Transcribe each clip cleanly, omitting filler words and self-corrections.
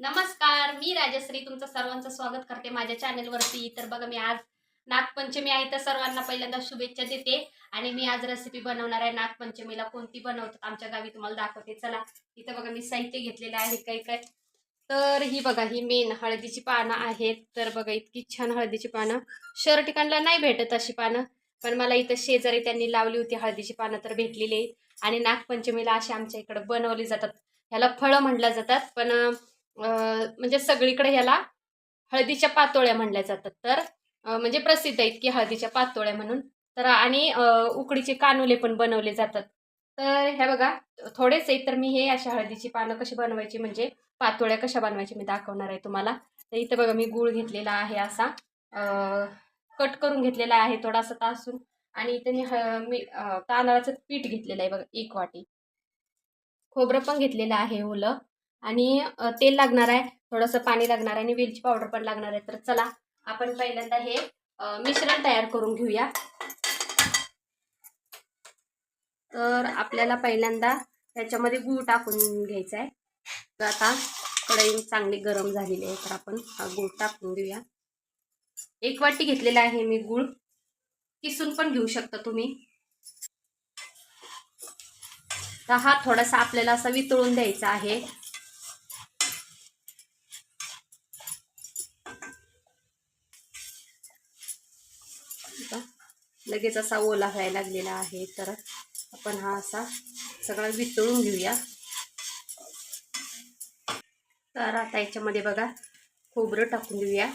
नमस्कार, मी राजश्री तुमचं सर्वांचं स्वागत करते माझ्या चॅनलवरती। तर बघा, मी आज नागपंचमी आहे तर सर्वांना पहिल्यांदा शुभेच्छा देते। आणि मी आज रेसिपी बनवणार आहे नागपंचमीला। कोणती बनवतात आमच्या गावी तुम्हाला दाखवते। चला, इथं बघा मी साहित्य घेतलेलं आहे काय काय। तर ही बघा, ही मेन हळदीची पानं आहेत। तर बघा, इतकी छान हळदीची पानं शहर ठिकाणला नाही भेटत अशी पानं, पण मला इथं शेजारी त्यांनी लावली होती हळदीची पानं तर भेटलेली आहेत। आणि नागपंचमीला अशी आमच्या इकडे बनवली जातात। ह्याला फळं म्हटलं जातात, पण म्हणजे सगळीकडे ह्याला हळदीच्या पातोळ्या म्हणल्या जातात। तर म्हणजे प्रसिद्ध आहेत की हळदीच्या पातोळ्या म्हणून। तर आणि उकडीचे कानुले पण बनवले जातात। तर हे बघा, थोडेच आहेत। तर मी हे अशा हळदीची पानं कशी बनवायची म्हणजे पातोळ्या कशा बनवायची मी दाखवणार आहे तुम्हाला। तर इथं बघा, मी गूळ घेतलेला आहे असा कट करून घेतलेला आहे थोडासा तासून। आणि इथं मी तांदळाचं पीठ घेतलेलं आहे बघा 1 वाटी। खोबरं पण घेतलेलं आहे ओलं। आणि तेल लागणार आहे, थोडंसं पाणी लागणार आहे आणि वेलची पावडर पण लागणार आहे। तर चला, आपण पहिल्यांदा हे मिश्रण तयार करून घेऊया। तर आपल्याला पहिल्यांदा त्याच्यामध्ये गूळ टाकून घ्यायचा आहे। तर आता कढई चांगली गरम झालेली आहे, तर आपण हा गूळ टाकून देऊया। 1 वाटी घेतलेला आहे मी गूळ, किसून पण घेऊ शकता तुम्ही। तर हा थोडासा आपल्याला असा वितळून द्यायचा आहे। लगेच असा ओला व्हायला लागलेला आहे, तर आपण हा असा सगळा वितळून घेऊया। तर आता याच्यामध्ये बघा खोबरं टाकून देऊया।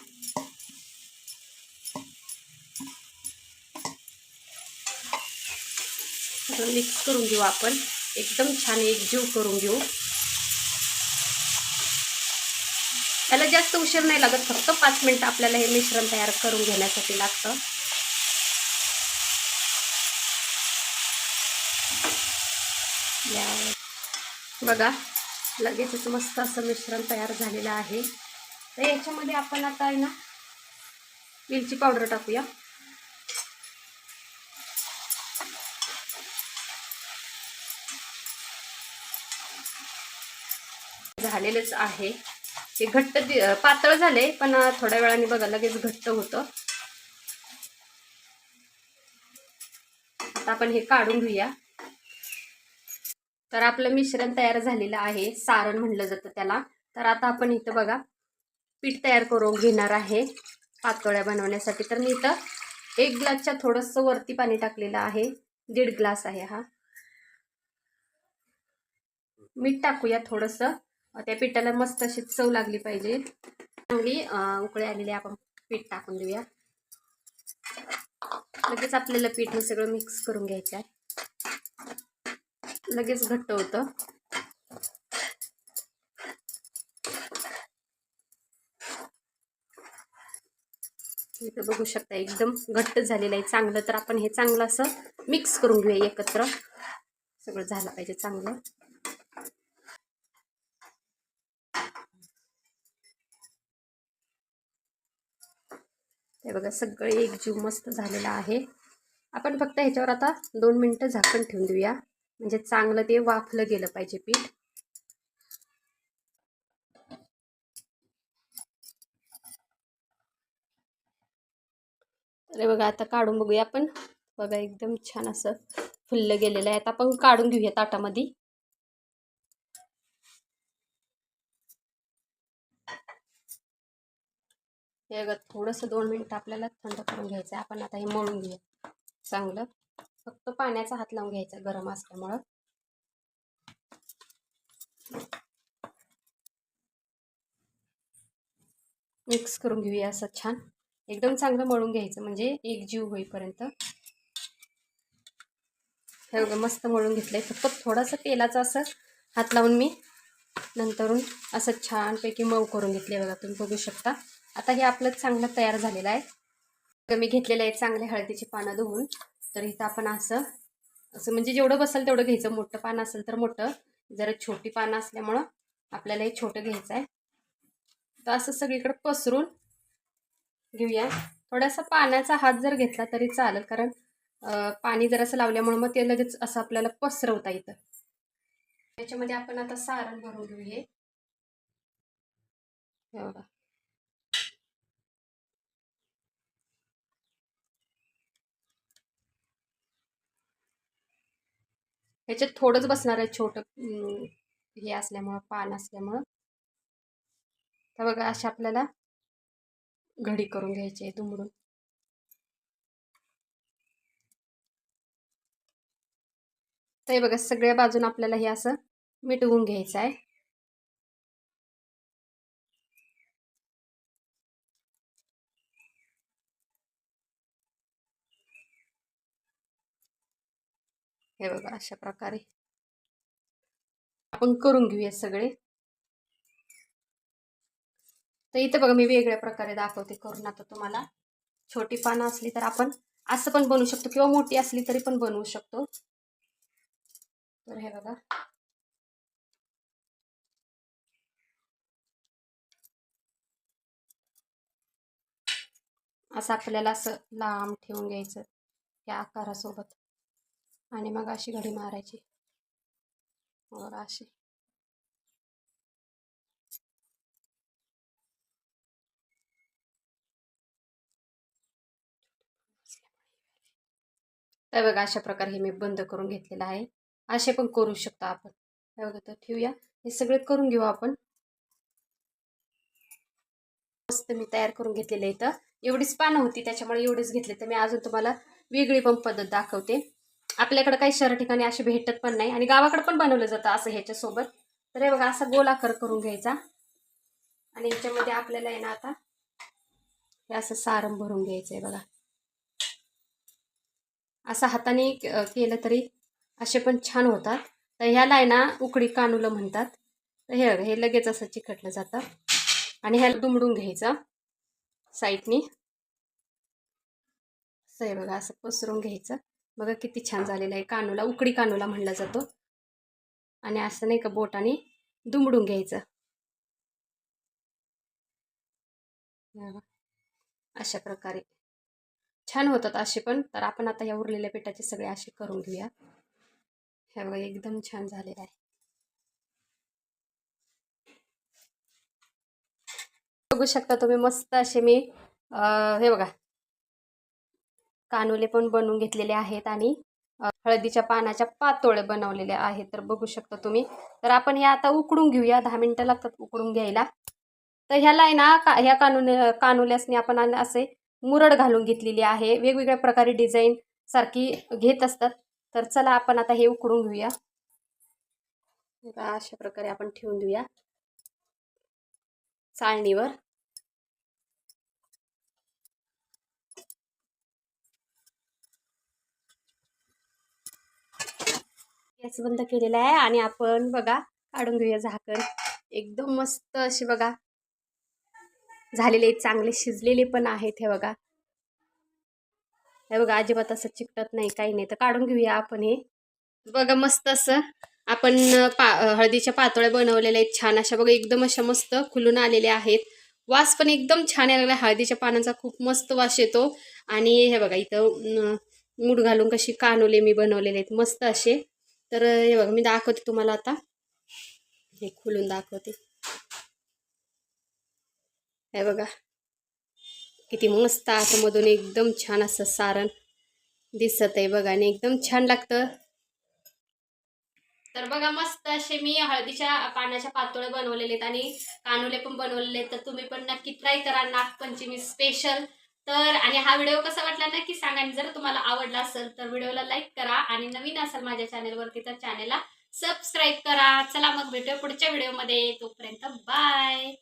मिक्स करून घेऊ आपण, एकदम छान एकजीव करून घेऊ। त्याला जास्त उशीर नाही लागत, फक्त 5 मिनिटं आपल्याला हे मिश्रण तयार करून घेण्यासाठी लागतं। बघा, लगेचच मस्त असं मिश्रण तयार झालेलं आहे। तर याच्यामध्ये आपण आता आहे ना वेलची पावडर टाकूया। झालेलंच आहे हे घट्ट, पातळ झाले, पण थोड्या वेळाने बघा लगेच घट्ट होतं। आता आपण हे काढून घेऊया। तर आपलं मिश्रण तयार झालेलं आहे, सारण म्हणलं जातं त्याला। तर आता आपण इथं बघा पीठ तयार करून घेणार आहे पातोळ्या बनवण्यासाठी। तर मी इथं 1 ग्लासच्या थोडंसं वरती पाणी टाकलेलं आहे, 1.5 ग्लास आहे हा। मीठ टाकूया थोडंसं, त्या पिठाला मस्त अशी चव लागली पाहिजे। चांगली उकळी आलेली आपण पीठ टाकून देऊया। लगेच आपल्याला पीठ हे सगळं मिक्स करून घ्यायचं आहे, लगेच घट्ट होतं। इथं बघू शकता एकदम घट्ट झालेलं आहे चांगलं। तर आपण हे चांगलं असं मिक्स करून घेऊया एकत्र, सगळं झालं पाहिजे चांगलं। हे बघा सगळं एकजीव मस्त झालेलं आहे। आपण फक्त ह्याच्यावर आता 2 मिनिटं झाकण ठेवून देऊया, म्हणजे चांगलं ते वाफलं गेलं पाहिजे पीठ। तर बघा आता काढून बघूया आपण, बघा एकदम छान असं फुललं गेलेलं आहे। आता आपण काढून घेऊया ताटामध्ये। हे बघा थोडंसं 2 मिनिटं आपल्याला थंड करून घ्यायचं आहे। आपण आता हे मळून घेऊया चांगलं, फक्त पाण्याचा हात लावून घ्यायचा गरम असल्यामुळं। मिक्स करून घेऊया असं छान, एकदम चांगलं मळून घ्यायचं म्हणजे एकजीव होईपर्यंत। हे बघा मस्त मळून घेतलंय, फक्त थोडंसं तेलाचं असं हात लावून मी नंतरून असं छानपैकी मऊ करून घेतले बघा, तुम्ही बघू शकता। आता हे आपलं चांगलं तयार झालेलं आहे। तर मी घेतलेलं आहे चांगले हळदीची पानं धुवून। तर इथं आपण असं असं म्हणजे जेवढं बसेल तेवढं घ्यायचं। मोठं पान असेल तर मोठं, जरा छोटी पानं असल्यामुळं आपल्याला हे छोटं घ्यायचं आहे। तर असं सगळीकडे पसरून घेऊया। थोडासा पाण्याचा हात जर घेतला तरी चालेल, कारण पाणी जर असं लावल्यामुळे मग ते लगेच असं आपल्याला पसरवता येतं। त्याच्यामध्ये आपण आता सारण भरून घेऊया। हे बघा. ह्याच्यात थोडंच बसणार आहे छोटं हे असल्यामुळं, पान असल्यामुळं. तर बघा अशा आपल्याला घडी करून घ्यायची आहे दुमडून. तर हे बघा सगळ्या बाजून आपल्याला हे असं मिटवून घ्यायचं आहे. हे बघा अशा प्रकारे आपण करून घेऊया सगळे. तर इथं बघा मी वेगळ्या प्रकारे दाखवते करून आता तुम्हाला. छोटी पानं असली तर आपण असं पण बनवू शकतो किंवा मोठी असली तरी पण बनवू शकतो. तर हे बघा असं आपल्याला असं लांब ठेवून घ्यायचं या आकारासोबत आणि मग अशी घडी मारायची. बघा अशी. तर बघा अशा प्रकारे हे मी बंद करून घेतलेलं आहे. असे पण करू शकतो आपण. हे बघा तर ठेवूया. हे सगळे करून घेऊ आपण. मस्त मी तयार करून घेतलेलं आहे. इथं एवढीच पानं होती त्याच्यामुळे एवढीच घेतले. तर मी अजून तुम्हाला वेगळी पण पद्धत दाखवते. आपल्याकडे काही शहर ठिकाणी असे भेटत पण नाही आणि गावाकडे पण बनवलं जातं असं ह्याच्यासोबत. तर हे बघा असा गोल आकार करून घ्यायचा आणि ह्याच्यामध्ये आपल्याला आहे ना आता हे असं सारण भरून घ्यायचं आहे बघा. असं हाताने केलं तरी असे पण छान होतात. तर ह्याला आहे ना उकडी कानुलं म्हणतात. तर हे लगेच असं चिकटलं जातं आणि ह्याला दुमडून घ्यायचं साईडनी. असं आहे बघा असं पसरून घ्यायचं. बघा किती छान झालेलं आहे. कानुला उकडी कानुला म्हणला जातो. आणि असं नाही का बोटाने दुमडून घ्यायचं अशा प्रकारे. छान होतात असे पण. तर आपण आता या उरलेल्या पिठाचे सगळे असे करून घेऊया. हे बघा एकदम छान झालेलं आहे. बघू शकता तुम्ही मस्त असे मी हे बघा कानुले पण बनवून घेतलेले आहेत आणि हळदीच्या पानाच्या पातोळे बनवलेले आहेत. तर बघू शकता तुम्ही. तर आपण हे आता उकडून घेऊया. 10 मिनिटं लागतात उकडून घ्यायला. तर ह्याला आहे ना ह्या कानुल्यासनी आपण असे मुरड घालून घेतलेली आहे. वेगवेगळ्या प्रकारे डिझाईन सारखी घेत असतात. तर चला आपण आता हे उकडून घेऊया. अशा प्रकारे आपण ठेवून देऊया चाळणीवर. गॅस बंद केलेला आहे आणि आपण बघा काढून घेऊया झाकण. एकदम मस्त असे बघा झालेले, चांगले शिजलेले पण आहेत. हे बघा, हे बघा अजिबात असं चिकटत नाही, काही नाही. तर काढून घेऊया आपण हे. बघा मस्त असं आपण हळदीच्या पातोळ्या बनवलेल्या आहेत छान अशा. बघा एकदम अशा मस्त खुलून आलेल्या आहेत. वास पण एकदम छान यायला लागला. हळदीच्या पानांचा खूप मस्त वास येतो. आणि हे बघा इथं मूठ घालून कशी कानोले मी बनवलेले आहेत मस्त असे. तर हे बघा मी दाखवते तुम्हाला आता. हे खुलून दाखवते. हे बघा किती मस्त आतमधून एकदम छान असं सारण दिसत आहे बघा आणि एकदम छान लागतं. तर बघा मस्त असे मी हळदीच्या पानाच्या पातोळे बनवलेले आहेत आणि कानुले पण बनवलेले आहेत. तर तुम्ही पण नक्की ट्राय करा नागपंचमी स्पेशल. तर आणि हा व्हिडिओ कसा वाटला नक्की सांगा. आणि जर तुम्हाला आवडला असेल तर व्हिडिओला लाईक करा आणि नवीन असेल माझ्या चॅनेलवरती तर चॅनेलला सबस्क्राईब करा. चला मग भेटूया पुढच्या व्हिडिओमध्ये. तोपर्यंत बाय.